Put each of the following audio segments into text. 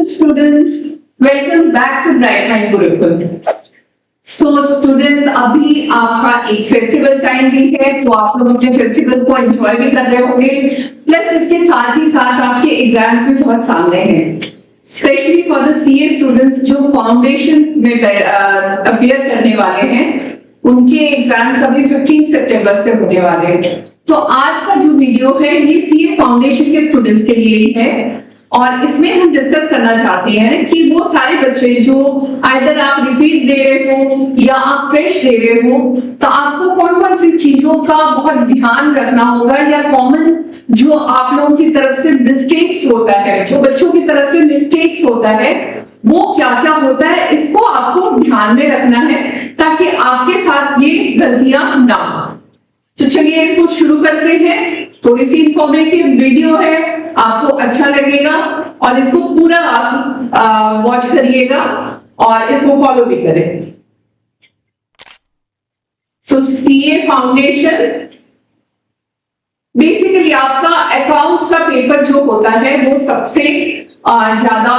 Hello students, welcome back to Bright Mind Gurukul. So students, अभी आपका एक festival time भी है, तो आप लोग अपने फेस्टिवल को एंजॉय भी कर रहे होंगे, प्लस इसके साथ ही साथ आपके एग्जाम्स भी बहुत सामने हैं, specially for the CA students जो फाउंडेशन में अपीयर करने वाले हैं, उनके एग्जाम्स अभी 15 सितंबर से होने वाले हैं। तो आज का जो वीडियो है ये सीए फाउंडेशन के स्टूडेंट्स के लिए ही है, और इसमें हम डिस्कस करना चाहते हैं कि वो सारे बच्चे जो आइदर आप रिपीट दे रहे हो या आप फ्रेश दे रहे हो, तो आपको कौन कौन सी चीजों का बहुत ध्यान रखना होगा, या कॉमन जो आप लोगों की तरफ से मिस्टेक्स होता है, जो बच्चों की तरफ से मिस्टेक्स होता है, वो क्या क्या होता है, इसको आपको ध्यान में रखना है ताकि आपके साथ ये गलतियां ना हो। तो चलिए इसको शुरू करते हैं। थोड़ी सी इंफॉर्मेटिव वीडियो है, आपको अच्छा लगेगा और इसको पूरा आप वॉच करिएगा और इसको फॉलो भी करें। सो सीए फाउंडेशन बेसिकली आपका अकाउंट्स का पेपर जो होता है वो सबसे ज्यादा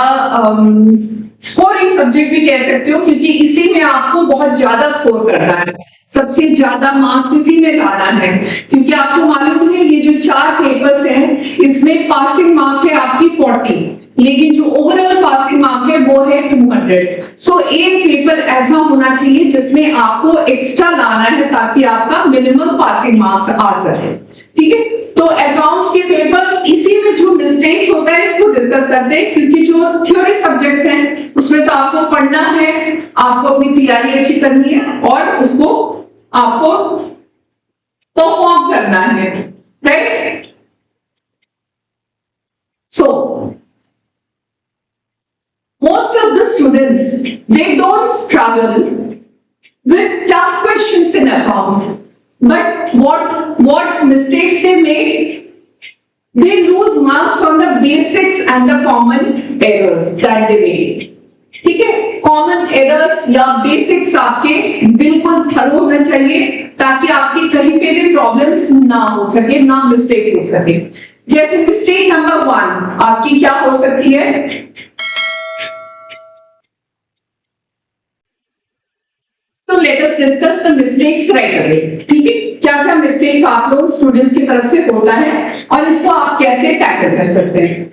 स्कोरिंग सब्जेक्ट भी कह सकते हो, क्योंकि इसी में आपको बहुत ज्यादा स्कोर करना है, सबसे ज्यादा मार्क्स इसी में लाना है, क्योंकि आपको मालूम है ये जो 4 पेपर्स हैं इसमें पासिंग मार्क है आपकी 40, लेकिन जो ओवरऑल पासिंग मार्क है वो है 200। सो एक पेपर ऐसा होना चाहिए जिसमें आपको एक्स्ट्रा लाना है ताकि आपका मिनिमम पासिंग मार्क्स आ सके। ठीक है, तो अकाउंट्स के पेपर्स इसी में जो मिस्टेक्स होता है इसको डिस्कस करते हैं, क्योंकि जो थ्योरी सब्जेक्ट्स हैं उसमें तो आपको पढ़ना है, आपको अपनी तैयारी अच्छी करनी है और उसको आपको परफॉर्म करना है, right? So most of the students, they don't struggle with tough questions in accounts, but what mistakes they make, they lose marks on the basics and the common errors that they make. ठीक है, common errors या basics आपके बिल्कुल thorough होना चाहिए ताकि आपकी कहीं पे भी प्रॉब्लम्स ना हो सके, ना मिस्टेक हो सके। जैसे मिस्टेक नंबर 1 आपकी क्या हो सकती है? तो let us discuss the mistakes right away. ठीक है, क्या क्या मिस्टेक्स आप लोग स्टूडेंट्स की तरफ से होता है और इसको आप कैसे टैकल कर सकते हैं।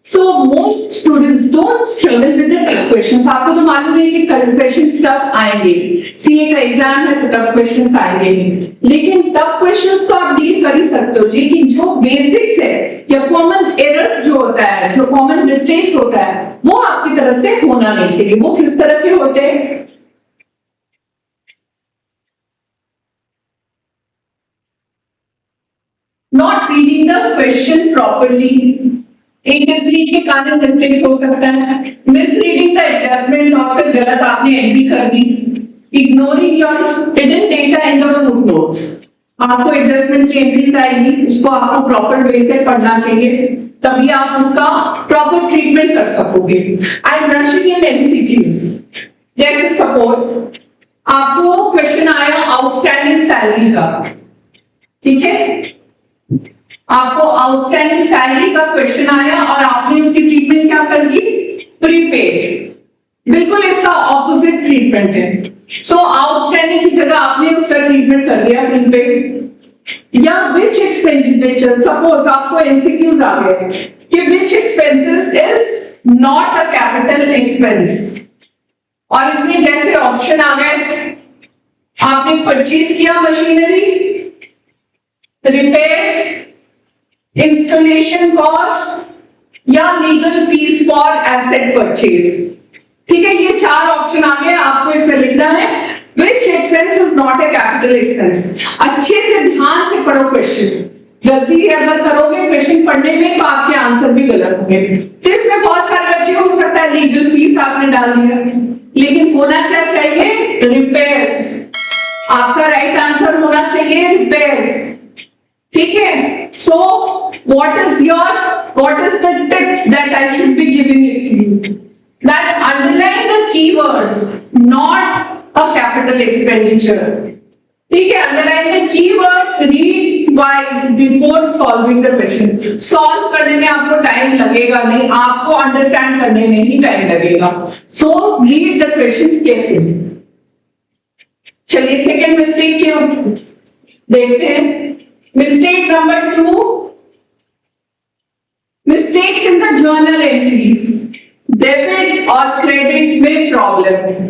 So most students don't struggle with the tough questions. आपको तो मालूम है कि करंट क्वेश्चंस टफ आएंगे, सीए का एग्जाम है तो टफ क्वेश्चंस आएंगे ही, लेकिन टफ क्वेश्चंस तो आप डील कर ही सकते हो, लेकिन जो बेसिक्स है या कॉमन एरर्स जो होता है, जो कॉमन मिस्टेक्स होता है, वो आपकी तरफ से होना नहीं चाहिए। वो किस तरह के होते हैं? Not reading the question properly, एक इस चीज के कारण मिस्टेक्स हो सकता है। मिसरीडिंग द एडजस्टमेंट और फिर गलत आपने एंट्री कर दी। Ignoring your hidden data in the footnotes, आपको एडजस्टमेंट की एंट्रीज आएगी, उसको आपको प्रॉपर वे से पढ़ना चाहिए, तभी आप उसका प्रॉपर ट्रीटमेंट कर सकोगे। एंड रशिंग इन एमसीक्यूज, जैसे सपोज आपको क्वेश्चन आया आउटस्टैंडिंग सैलरी का, ठीक है, आपको आउटस्टैंडिंग सैलरी का क्वेश्चन आया और आपने उसकी ट्रीटमेंट क्या कर दी? प्रीपेड। बिल्कुल इसका ऑपोजिट ट्रीटमेंट है। सो आउटस्टैंडिंग की जगह आपने उसका ट्रीटमेंट कर दिया प्रीपेड। या विच एक्सपेंडिचर, सपोज आपको एमसीक्यूज आ गए कि which expenses is not a capital expense, और इसमें जैसे ऑप्शन आ गए, आपने परचेज किया मशीनरी, रिपेयर्स, इंस्टॉलेशन कॉस्ट या legal fees for asset purchase. ठीक है, ये 4 ऑप्शन आ गए, आपको इसमें लिखना है which expense is not a capital expense. अच्छे से ध्यान से पढ़ो क्वेश्चन, गलती अगर करोगे क्वेश्चन पढ़ने में तो आपके आंसर भी गलत होंगे। तो इसमें बहुत सारे बच्चे हो सकता है लीगल फीस आपने डाल दिया, लेकिन होना क्या चाहिए? रिपेयर्स। आपका राइट आंसर होना चाहिए रिपेयर्स। ठीक है, so what is the tip that I should be giving it to you? That underline the keywords, not a capital expenditure. ठीक है, underline the keywords, read twice before solving the question. Solve करने में आपको time लगेगा नहीं, आपको understand करने में ही टाइम लगेगा। So read the questions carefully. चलिए सेकंड मिस्टेक क्यों देखते हैं। Mistake number 2, mistakes in the journal entries. Debit और क्रेडिट में problem.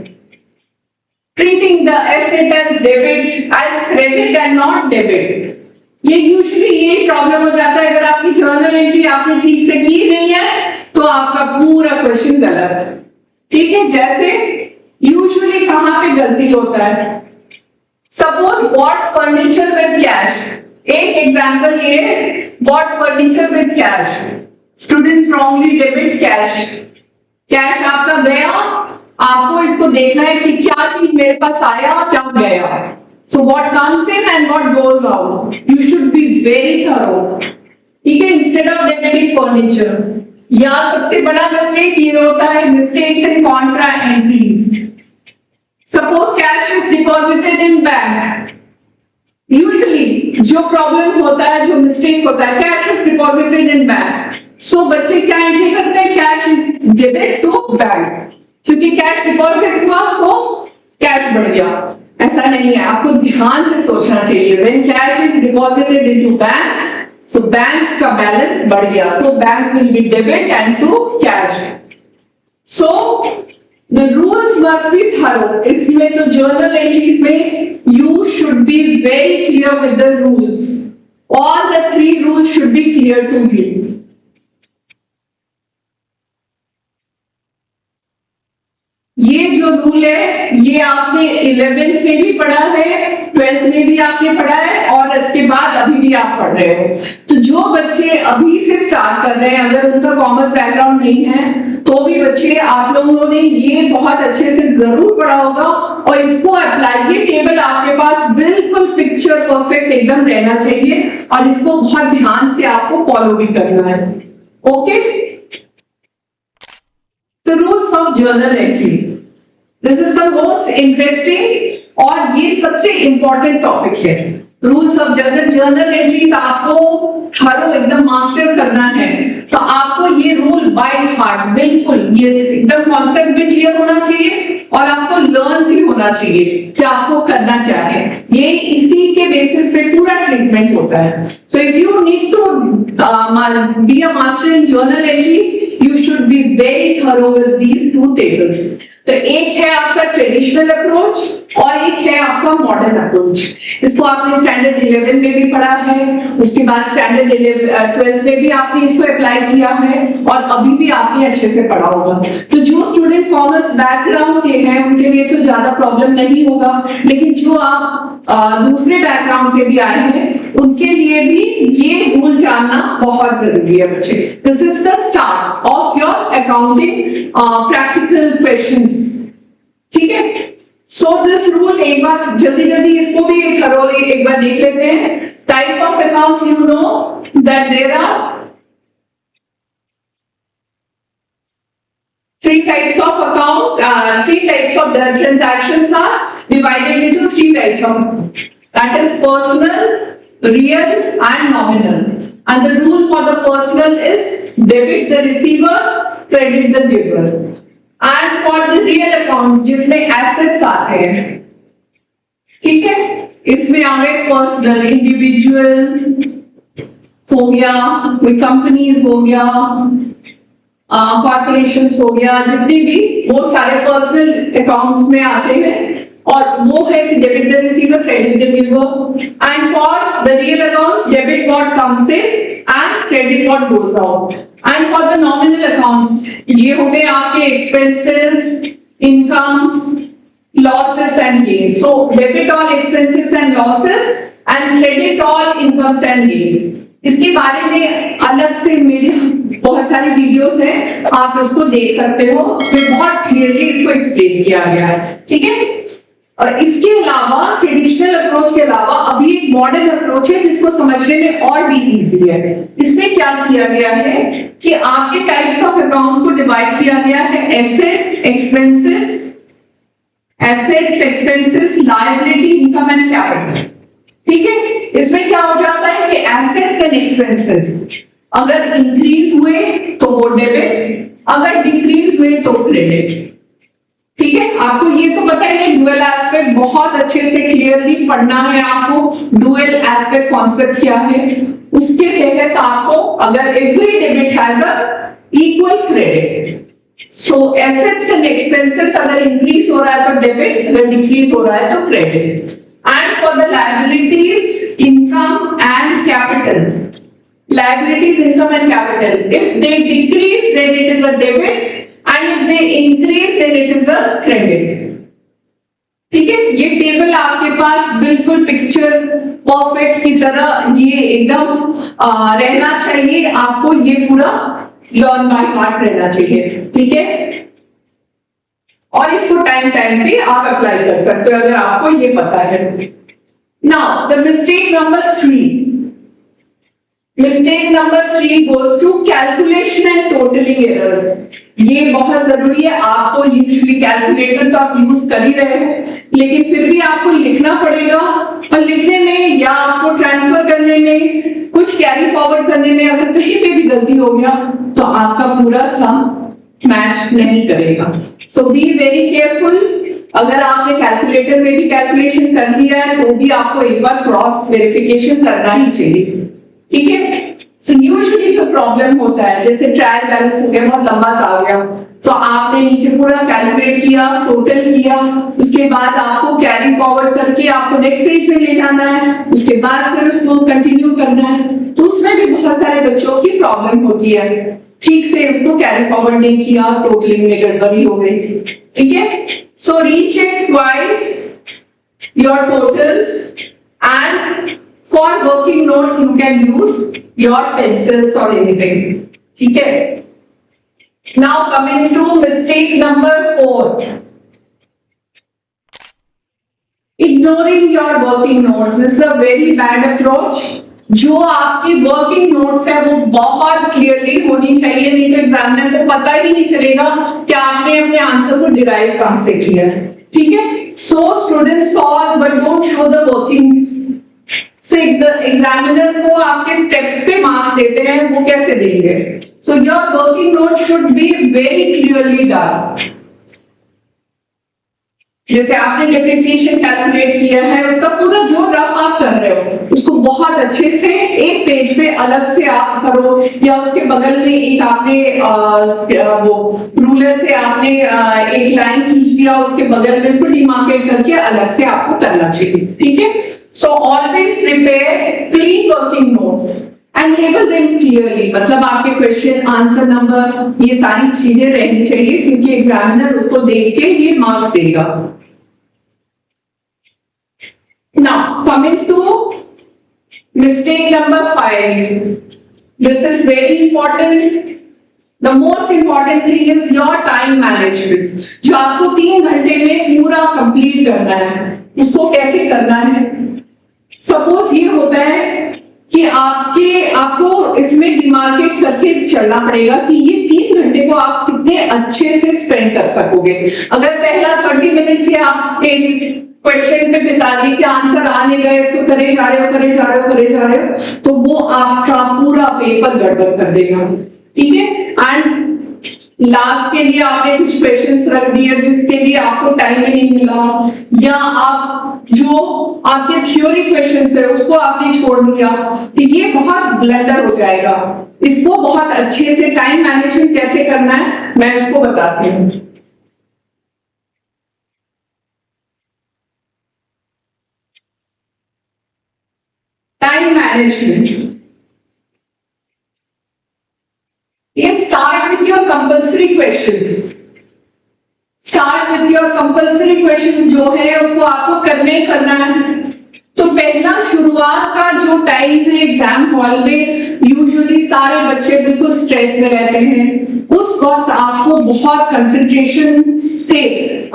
Treating the asset as debit, as credit and not debit. ये यूजुअली ये प्रॉब्लम हो जाता है। अगर आपकी जर्नल एंट्री आपने ठीक से की नहीं है तो आपका पूरा क्वेश्चन गलत। ठीक है, जैसे यूजुअली कहां पे गलती होता है। Suppose bought furniture with cash. एक एग्जांपल ये, bought furniture with cash, students wrongly debit cash. Cash आपका गया, आपको इसको देखना है कि क्या चीज मेरे पास आया क्या गया। So what comes in and what goes out, you should be very thorough. ठीक है, इंस्टेड ऑफ डेबिटिंग फर्नीचर। या सबसे बड़ा मिस्टेक ये होता है, mistakes in contra entries. Suppose cash is deposited in bank. Usually जो प्रॉब्लम होता है, जो मिस्टेक होता है, cash is deposited in bank. So बच्चे क्या एंट्री करते हैं, cash is debit to bank, क्योंकि कैश डिपॉजिट हुआ सो कैश बढ़ गया। ऐसा नहीं है, आपको ध्यान से सोचना चाहिए। When cash is deposited into bank, so bank का बैलेंस बढ़ गया, so bank will be debit and to cash. So the rules must be thorough. इसमें तो जर्नल एंट्रीज में you should be very clear with the rules. All the 3 rules should be clear to you. ये जो rule है ये आपने 11th में भी पढ़ा है, 12th में भी आपने पढ़ा है और इसके बाद अभी भी आप पढ़ रहे हो। तो जो बच्चे अभी से स्टार्ट कर रहे हैं, अगर उनका कॉमर्स बैकग्राउंड नहीं है तो भी बच्चे, आप लोगों ने ये बहुत अच्छे से जरूर पढ़ा होगा और इसको अप्लाई, ये टेबल आपके पास बिल्कुल पिक्चर परफेक्ट एकदम रहना चाहिए और इसको बहुत ध्यान से आपको फॉलो भी करना है। Okay, The rules of journal entry. This is the most interesting और ये सबसे important topic है। रूल्स ऑफ जर्नल एंट्रीज आपको हर एकदम मास्टर करना है तो आपको ये रूल बाय हार्ट, बिल्कुल ये एकदम कॉन्सेप्ट भी क्लियर होना चाहिए और आपको लर्न भी होना चाहिए कि आपको करना क्या है। ये इसी के बेसिस पे पूरा ट्रीटमेंट होता है। So if you need to be a master in journal entry, you should be very thorough with these 2 tables. तो एक है आपका ट्रेडिशनल अप्रोच और एक है आपका मॉडर्न अप्रोच। इसको आपने स्टैंडर्ड 11 में भी पढ़ा है, उसके बाद स्टैंडर्ड 12 में भी आपने इसको अप्लाई किया है और अभी भी आपने अच्छे से पढ़ा होगा। तो जो स्टूडेंट कॉमर्स बैकग्राउंड के हैं उनके लिए तो ज्यादा प्रॉब्लम नहीं होगा, लेकिन जो आप दूसरे बैकग्राउंड से भी आए हैं उनके लिए भी ये रूल जानना बहुत जरूरी है बच्चे। This is the start of your accounting practical questions. ठीक है, सो दिस रूल एक बार जल्दी जल्दी इसको भी थरोली एक बार देख लेते हैं। Type of accounts, you know that there are 3 types of account, 3 types of the transactions are divided into 3 types of, that is personal, real and nominal. And the rule for the personal is debit the receiver, credit the giver. And for the real accounts जिसमें assets आते हैं, ठीक है, इसमें आ गए personal, individual हो गया, कोई कंपनीज हो गया, कॉर्पोरेशंस हो गया, जितनी भी वो सारे पर्सनल अकाउंट्स में आते हैं और वो है कि debit the receiver, credit the giver. And for the real accounts debit what comes in and credit what goes out. And for the nominal accounts ये हो गए आपके expenses, incomes, losses and gains. So debit all expenses and losses and credit all incomes and gains. इसके बारे में अलग से मेरी बहुत सारी वीडियोस हैं, आप उसको देख सकते हो, उसमें बहुत क्लियरली इसको एक्सप्लेन किया गया है। ठीक है, और इसके अलावा ट्रेडिशनल अप्रोच के अलावा अभी एक मॉडर्न अप्रोच है जिसको समझने में और भी इजी है। इसमें क्या किया गया है कि आपके टाइप्स ऑफ अकाउंट्स को डिवाइड किया गया है, assets, expenses, assets, expenses, liability, income and capital. ठीक है, इसमें क्या हो जाता है कि एसेट्स एंड एक्सपेंसेस अगर इंक्रीज हुए तो वो डेबिट, अगर डिक्रीज हुए तो क्रेडिट। ठीक है, आपको ये तो पता है, ये डुअल एस्पेक्ट बहुत अच्छे से क्लियरली पढ़ना है आपको। डुअल एस्पेक्ट कॉन्सेप्ट क्या है, उसके तहत आपको अगर every debit has a equal credit, so assets and expenses अगर इंक्रीज हो रहा है तो डेबिट, अगर डिक्रीज हो रहा है तो credit. And for the liabilities, income and capital, liabilities, income and capital, if they decrease then it is a debit and if they increase then it is a credit। ठीक है, ये table आपके पास बिल्कुल picture perfect की तरह ये एकदम रहना चाहिए, आपको ये पूरा लर्न बाय हार्ट रहना चाहिए। ठीक है, और इसको टाइम टाइम पे आप अप्लाई कर सकते हो अगर आपको ये पता है। Now the mistake number 3, mistake number 3 goes to calculation and totaling errors। ये बहुत जरूरी है, आप तो यूजुअली कैलकुलेटर तो आप यूज कर ही रहे हो, लेकिन फिर भी आपको लिखना पड़ेगा, और लिखने में या आपको ट्रांसफर करने में, कुछ कैरी फॉरवर्ड करने में अगर कहीं पे भी गलती हो गया तो आपका पूरा सम मैच नहीं करेगा। सो बी वेरी केयरफुल। अगर आपने कैलकुलेटर में भी कैलकुलेशन कर लिया है तो भी आपको एक बार क्रॉस वेरिफिकेशन करना ही चाहिए। ठीक है, सो यूजुअली जो प्रॉब्लम होता है, जैसे ट्रायल बैलेंस हो गया, बहुत लंबा सा आ गया, तो आपने नीचे पूरा कैलकुलेट किया, टोटल किया, उसके बाद आपको कैरी फॉरवर्ड करके आपको नेक्स्ट पेज में ले जाना है, उसके बाद फिर उसको कंटिन्यू करना है, तो उसमें भी बहुत सारे बच्चों की प्रॉब्लम होती है, ठीक से उसको कैरी फॉरवर्ड नहीं किया, टोटलिंग में गड़बड़ी हो गई। ठीक है, so recheck twice your totals and for working notes you can use your pencils or anything। ठीक है, now coming to mistake number 4, ignoring your working notes, this is a very bad approach। जो आपकी working notes है वो बहुत clearly होनी चाहिए, नहीं तो एग्जामिनर को पता ही नहीं चलेगा कि आपने अपने आंसर को डिराइव कहां से किया है। ठीक है, so students solve but don't show the workings. So examiner को आपके स्टेप्स पे मार्क्स देते हैं, वो कैसे देंगे? So your working note should be very clearly done। जैसे आपने डिप्रिसिएशन कैलकुलेट किया है, उसका पूरा जो रफ आप कर रहे हो उसको बहुत अच्छे से एक पेज पे अलग से आप करो, या उसके बगल में एक आपने वो रूलर से आपने एक लाइन खींच दिया, उसके बगल में उसको डिमार्केट करके अलग से आपको करना चाहिए। ठीक है, so always prepare clean working notes and label them clearly। मतलब आपके क्वेश्चन आंसर नंबर ये सारी चीजें रहनी चाहिए, क्योंकि एग्जामिनर उसको देख के ये मार्क्स देगा। Now coming to mistake number 5, this is very important। The most important thing is your time management। जो आपको 3 घंटे में पूरा कंप्लीट करना है, उसको कैसे करना है? सपोज ये होता है कि आपको इसमें डिमार्केट करके चलना पड़ेगा कि ये 3 घंटे को आप कितने अच्छे से स्पेंड कर सकोगे। अगर पहला 30 मिनट से आप एक क्वेश्चन पे बिता दी कि आंसर आ नहीं रहे, इसको करे जा रहे हो, तो वो आपका पूरा पेपर गड़बड़ कर देगा। ठीक है, एंड लास्ट के लिए आपने कुछ क्वेश्चंस रख दिए जिसके लिए आपको टाइम ही नहीं मिला, या आप जो आपके थ्योरी क्वेश्चंस है उसको आपने छोड़ दिया, तो ये बहुत ब्लंडर हो जाएगा। इसको बहुत अच्छे से टाइम मैनेजमेंट कैसे करना है मैं इसको बताती हूँ। टाइम मैनेजमेंट, ये start with your compulsory questions. Start with your compulsory question जो है उसको आपको करना ही करना है। तो पहला शुरुआत का जो टाइम है एग्जाम हॉल में, यूजुअली सारे बच्चे बिल्कुल स्ट्रेस में रहते हैं, उस वक्त आपको बहुत कंसंट्रेशन से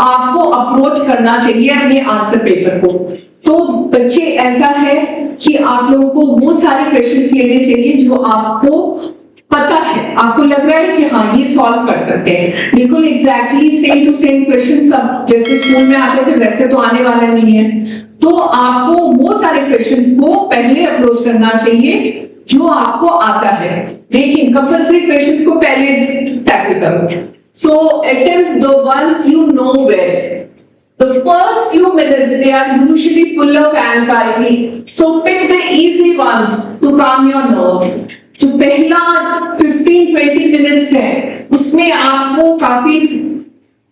आपको अप्रोच करना चाहिए अपने आंसर पेपर को। तो बच्चे ऐसा है कि आप लोगों को वो सारे क्वेश्चंस लेने चाहिए जो आपको पता है, आपको लग रहा है कि हाँ ये सॉल्व कर सकते हैं। बिल्कुल exactly same to same question सब जैसे स्कूल में आते थे वैसे तो आने वाला नहीं है। तो आपको वो सारे क्वेश्चंस को पहले अप्रोच करना चाहिए जो आपको आता है, लेकिन कंपल्सरी क्वेश्चंस को पहले टैकल करो। So attempt the ones you know well. The first few minutes they are usually full of anxiety, so pick the easy ones to calm your nerves. जो पहला 15-20 मिनट्स है उसमें आपको काफी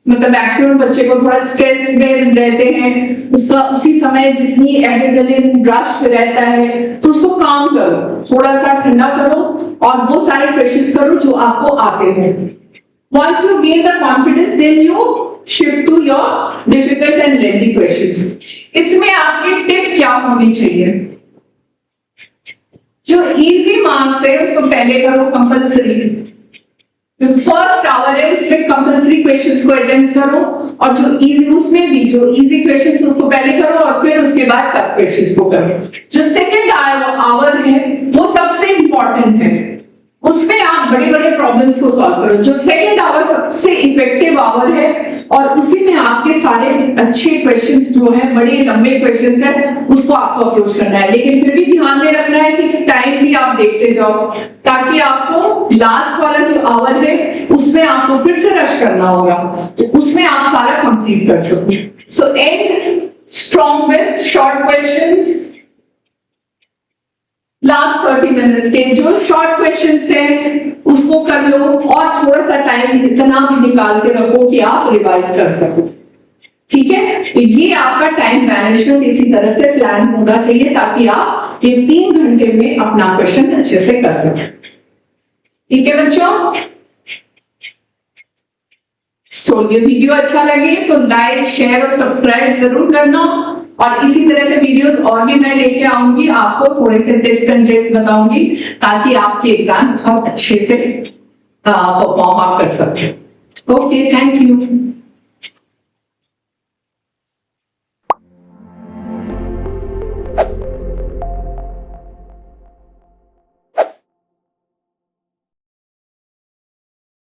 मतलब मैक्सिमम बच्चे को थोड़ा स्ट्रेस में रहते हैं, उसका उसी समय जितनी एड्रेनलिन रश रहता है तो उसको काम करो, थोड़ा सा ठंडा करो और वो सारे क्वेश्चंस करो जो आपको आते हैं। Once you gain the confidence, then you shift to your difficult and lengthy questions. इसमें आपकी टिप क्या होनी चाहिए? जो इजी मार्क्स है उसको पहले करो कंपल्सरी। फर्स्ट आवर है उसमें कंपल्सरी क्वेश्चंस को अटेम्प्ट करो, और जो इजी उसमें भी जो इजी क्वेश्चंस उसको पहले करो और फिर उसके बाद टफ क्वेश्चंस को करो। जो सेकंड आवर है वो सबसे इंपॉर्टेंट है, उसमें आप बड़े बड़े प्रॉब्लम्स को सॉल्व करो। जो सेकंड आवर सबसे इफेक्टिव आवर है और उसी में आपके सारे अच्छे क्वेश्चंस जो है, बड़े लंबे क्वेश्चंस है, उसको आपको अप्रोच करना है। लेकिन फिर भी ध्यान में रखना है कि टाइम भी आप देखते जाओ, ताकि आपको लास्ट वाला जो आवर है उसमें आपको फिर से रश करना होगा, तो उसमें आप सारा कंप्लीट कर सको। So and strong with short questions. Last 30 minutes के जो शॉर्ट क्वेश्चंस हैं उसको कर लो, और थोड़ा सा टाइम इतना भी निकाल के रखो कि आप रिवाइज कर सको। ठीक है, तो ये आपका टाइम मैनेजमेंट इसी तरह से प्लान होना चाहिए ताकि आप ये 3 घंटे में अपना क्वेश्चन अच्छे से कर सकें। ठीक है बच्चों, सो ये वीडियो अच्छा लगे तो लाइक शेयर और सब्सक्राइब जरूर करना, और इसी तरह के वीडियोस और भी मैं लेके आऊंगी, आपको थोड़े से टिप्स एंड ट्रिक्स बताऊंगी ताकि आपके एग्जाम बहुत अच्छे से परफॉर्म आप कर सकें। Okay, thank you.